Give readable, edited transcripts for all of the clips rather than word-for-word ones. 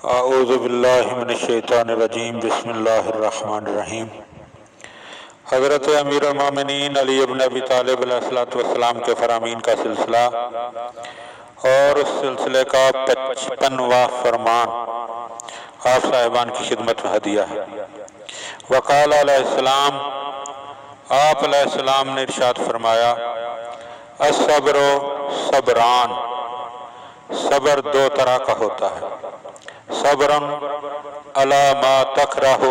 اعوذ باللہ من الشیطان الرجیم بسم اللہ الرحمن الرحیم۔ حضرت امیر المومنین علی ابن ابی طالب علیہ الصلوۃ والسلام کے فرامین کا سلسلہ اور اس سلسلے کا 55واں فرمان آپ صاحبان کی خدمت میں ہدیہ ہے۔ وقال علیہ السلام، آپ علیہ السلام نے ارشاد فرمایا، الصبر صبران، صبر دو طرح کا ہوتا ہے۔ صبرن علی ما تکرہ،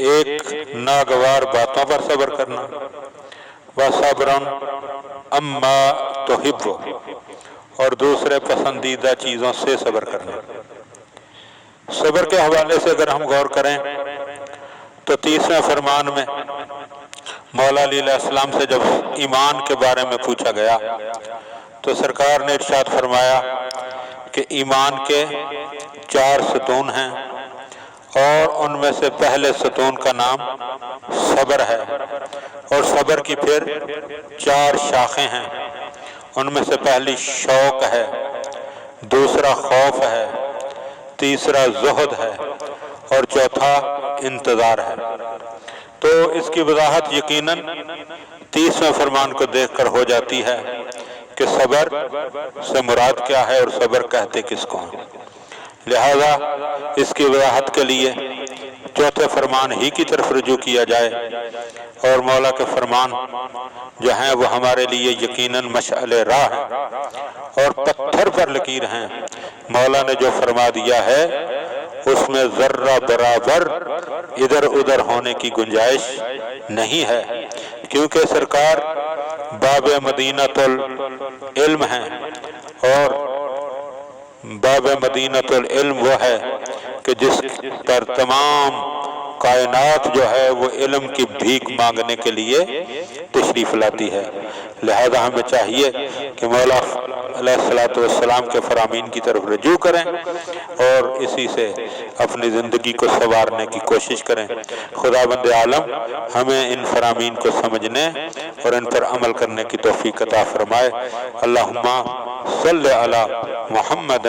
ایک ناگوار باتوں پر صبر کرنا، وصبرن اما تحب، اور دوسرے پسندیدہ چیزوں سے صبر کرنا۔ صبر کے حوالے سے اگر ہم غور کریں تو 30ویں فرمان میں مولا علی علیہ السلام سے جب ایمان کے بارے میں پوچھا گیا تو سرکار نے ارشاد فرمایا کہ ایمان کے 4 ستون ہیں اور ان میں سے پہلے ستون کا نام صبر ہے، اور صبر کی پھر 4 شاخیں ہیں۔ ان میں سے پہلی شوق ہے، دوسرا خوف ہے، تیسرا زہد ہے اور چوتھا انتظار ہے۔ تو اس کی وضاحت یقیناً 30ویں فرمان کو دیکھ کر ہو جاتی ہے کہ صبر سے مراد کیا ہے اور صبر کہتے کس کو ہیں۔ لہذا اس کی وضاحت کے لیے چوتھے فرمان ہی کی طرف رجوع کیا جائے، اور مولا کے فرمان جو ہیں وہ ہمارے لیے یقیناً مشعل راہ ہیں اور پتھر پر لکیر ہیں۔ مولا نے جو فرما دیا ہے اس میں ذرہ برابر ادھر ادھر ہونے کی گنجائش نہیں ہے، کیونکہ سرکار باب مدینۃ العلم ہیں، اور باب مدینۃ العلم وہ ہے کہ جس پر تمام کائنات جو ہے وہ علم کی بھیک مانگنے کے لیے تشریف لاتی ہے۔ لہذا ہمیں چاہیے کہ مولا علیہ السلام کے فرامین کی طرف رجوع کریں اور اسی سے اپنی زندگی کو سنوارنے کی کوشش کریں۔ خداوند عالم ہمیں ان فرامین کو سمجھنے اور ان پر عمل کرنے کی توفیق عطا فرمائے۔ اللہم صلی علی محمد